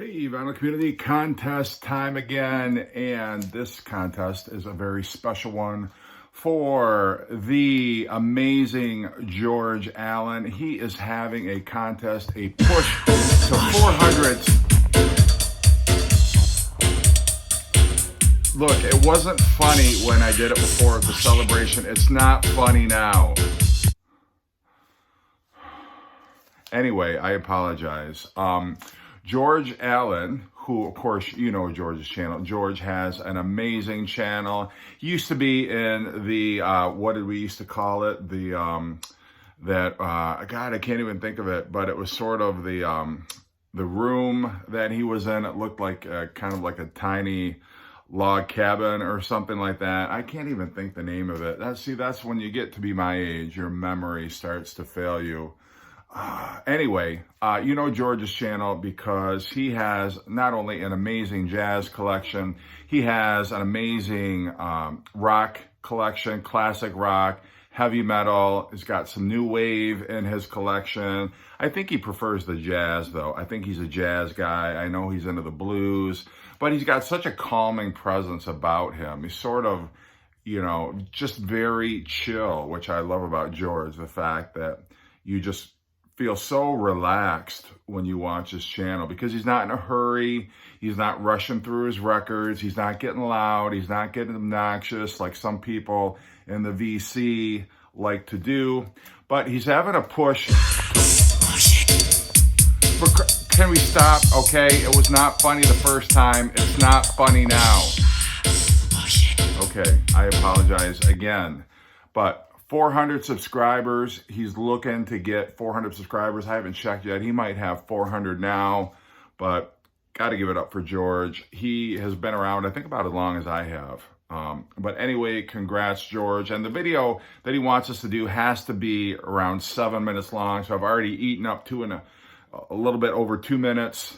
Hey, vinyl community, contest time again, and this contest is a very special one for the amazing George Allen. He is having a contest, a push to 400. Look, it wasn't funny when I did it before the celebration. It's not funny now. Anyway, I apologize. George Allen, who, of course, you know George's channel. George has an amazing channel. He used to be in the, what did we used to call it? God, I can't even think of it, but it was sort of the room that he was in. It looked like kind of like a tiny log cabin or something like that. I can't even think the name of it. That's when you get to be my age, your memory starts to fail you. Anyway, you know George's channel because he has not only an amazing jazz collection, he has an amazing rock collection, classic rock, heavy metal. He's got some new wave in his collection. I think he prefers the jazz, though. I think he's a jazz guy. I know he's into the blues, but he's got such a calming presence about him. He's sort of, you know, just very chill, which I love about George, the fact that you just feel so relaxed when you watch his channel because he's not in a hurry. He's not rushing through his records. He's not getting loud. He's not getting obnoxious like some people in the VC like to do. But he's having a push. Can we stop? Okay, it was not funny the first time. It's not funny now. Okay, I apologize again. But 400 subscribers. He's looking to get 400 subscribers. I haven't checked yet. He might have 400 now, but got to give it up for George. He has been around, I think, about as long as I have. But anyway, congrats, George. And the video that he wants us to do has to be around 7 minutes long. So I've already eaten up a little bit over 2 minutes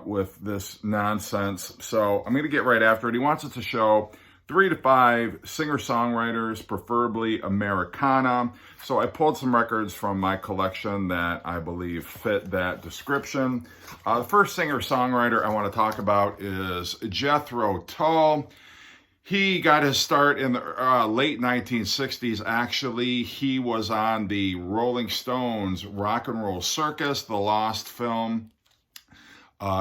with this nonsense. So I'm going to get right after it. He wants us to show 3 to 5 singer-songwriters, preferably Americana. So I pulled some records from my collection that I believe fit that description. The first singer-songwriter I want to talk about is Jethro Tall. He got his start in the late 1960s, actually. He was on the Rolling Stones Rock and Roll Circus, the Lost film.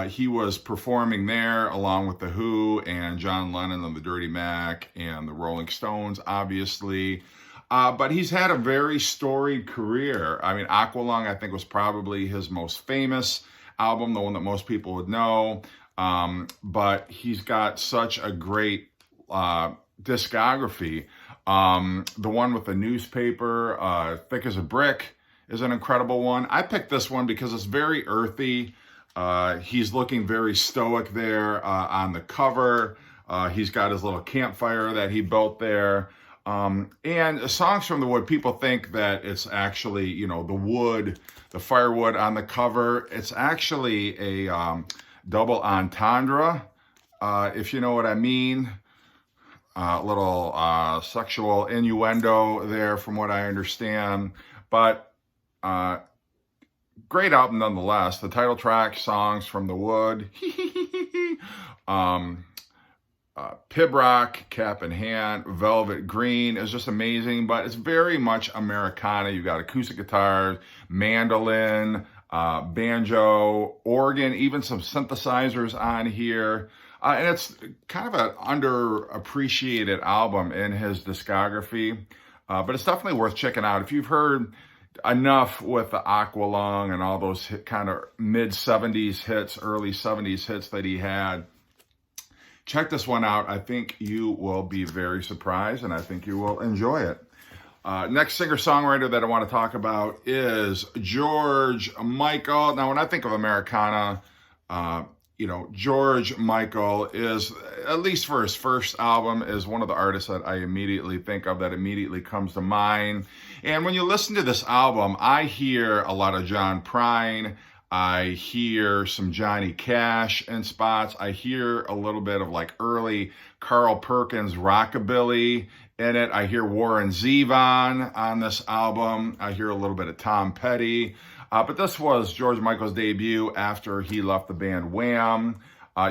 He was performing there along with The Who and John Lennon and the Dirty Mac and the Rolling Stones, obviously. But he's had a very storied career. I mean, Aqualung, I think, was probably his most famous album, the one that most people would know. But he's got such a great discography. The one with the newspaper, Thick as a Brick, is an incredible one. I picked this one because it's very earthy. He's looking very stoic there on the cover. He's got his little campfire that he built there. And Songs from the Wood, people think that it's actually, you know, the wood, the firewood on the cover. It's actually a double entendre, if you know what I mean. A little sexual innuendo there from what I understand. But great album nonetheless. The title track, Songs from the Wood. Pibrock, Cap in Hand, Velvet Green is just amazing, but it's very much Americana. You've got acoustic guitars, mandolin, banjo, organ, even some synthesizers on here. And it's kind of an underappreciated album in his discography, but it's definitely worth checking out. If you've heard enough with the Aqualung and all those kind of mid-70s hits, early 70s hits that he had, check this one out. I think you will be very surprised, and I think you will enjoy it. Next singer-songwriter that I want to talk about is George Michael. Now, when I think of Americana, you know, George Michael is, at least for his first album, is one of the artists that I immediately think of, that immediately comes to mind. And when you listen to this album, I hear a lot of John Prine. I hear some Johnny Cash in spots. I hear a little bit of like early Carl Perkins rockabilly in it. I hear Warren Zevon on this album. I hear a little bit of Tom Petty. But this was George Michael's debut after he left the band Wham.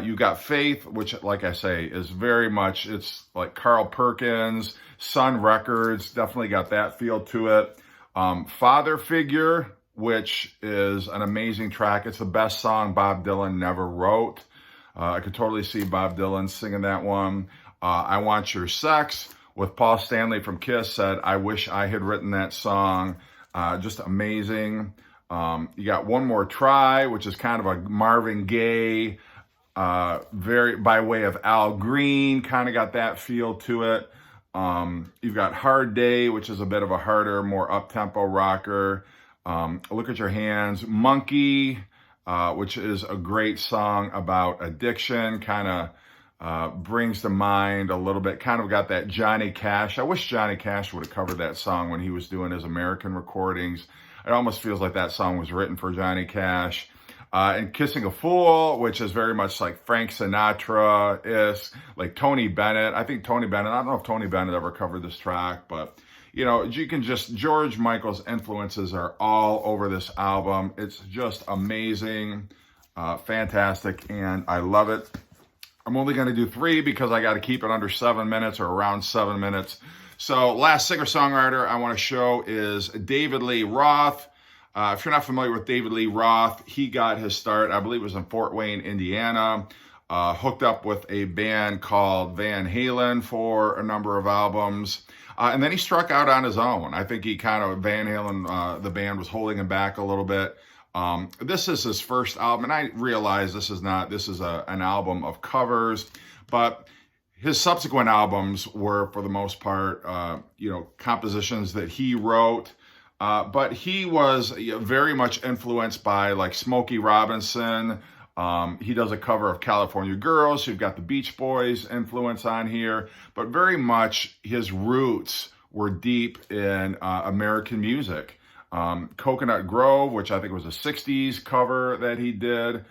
You got Faith, which, like I say, is very much, it's like Carl Perkins, Sun Records, definitely got that feel to it. Father Figure, which is an amazing track. It's the best song Bob Dylan never wrote. I could totally see Bob Dylan singing that one. I Want Your Sex with Paul Stanley from Kiss said, I wish I had written that song. Just amazing. You got One More Try, which is kind of a Marvin Gaye, very by way of Al Green, kind of got that feel to it. You've got Hard Day, which is a bit of a harder, more up-tempo rocker. Look at Your Hands. Monkey, which is a great song about addiction, kind of brings to mind a little bit, kind of got that Johnny Cash. I wish Johnny Cash would have covered that song when he was doing his American recordings. It almost feels like that song was written for Johnny Cash. And Kissing a Fool, which is very much like Frank Sinatra is, like Tony Bennett. I think Tony Bennett, I don't know if Tony Bennett ever covered this track, but you know, you can just, George Michael's influences are all over this album. It's just amazing, fantastic, and I love it. I'm only going to do 3 because I got to keep it under 7 minutes or around 7 minutes. So last singer-songwriter I want to show is David Lee Roth. If you're not familiar with David Lee Roth, he got his start, I believe it was in Fort Wayne, Indiana, hooked up with a band called Van Halen for a number of albums. And then he struck out on his own. I think he kind of, Van Halen, the band was holding him back a little bit. This is his first album, and I realize this is an album of covers, but his subsequent albums were, for the most part, compositions that he wrote. But he was very much influenced by like Smokey Robinson. He does a cover of California Girls. You've got the Beach Boys influence on here, but very much his roots were deep in American music. Coconut Grove, which I think was a 60s cover that he did.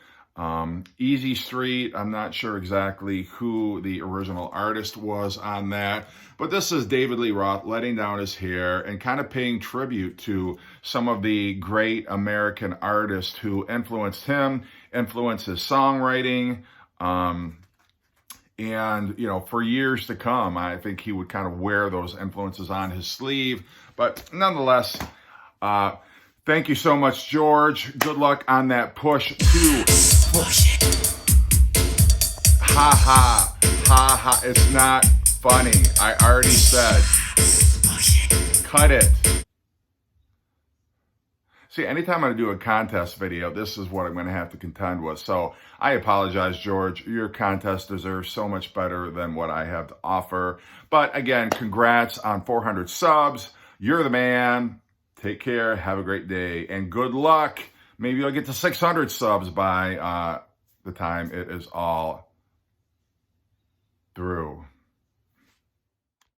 Easy Street, I'm not sure exactly who the original artist was on that, but this is David Lee Roth letting down his hair and kind of paying tribute to some of the great American artists who influenced him, influenced his songwriting, and, you know, for years to come, I think he would kind of wear those influences on his sleeve, but nonetheless, thank you so much, George. Good luck on that push to push it. Ha ha, ha ha. It's not funny. I already said. Cut it. See, anytime I do a contest video, this is what I'm going to have to contend with. So I apologize, George. Your contest deserves so much better than what I have to offer. But again, congrats on 400 subs. You're the man. Take care, have a great day, and good luck. Maybe you'll get to 600 subs by the time it is all through.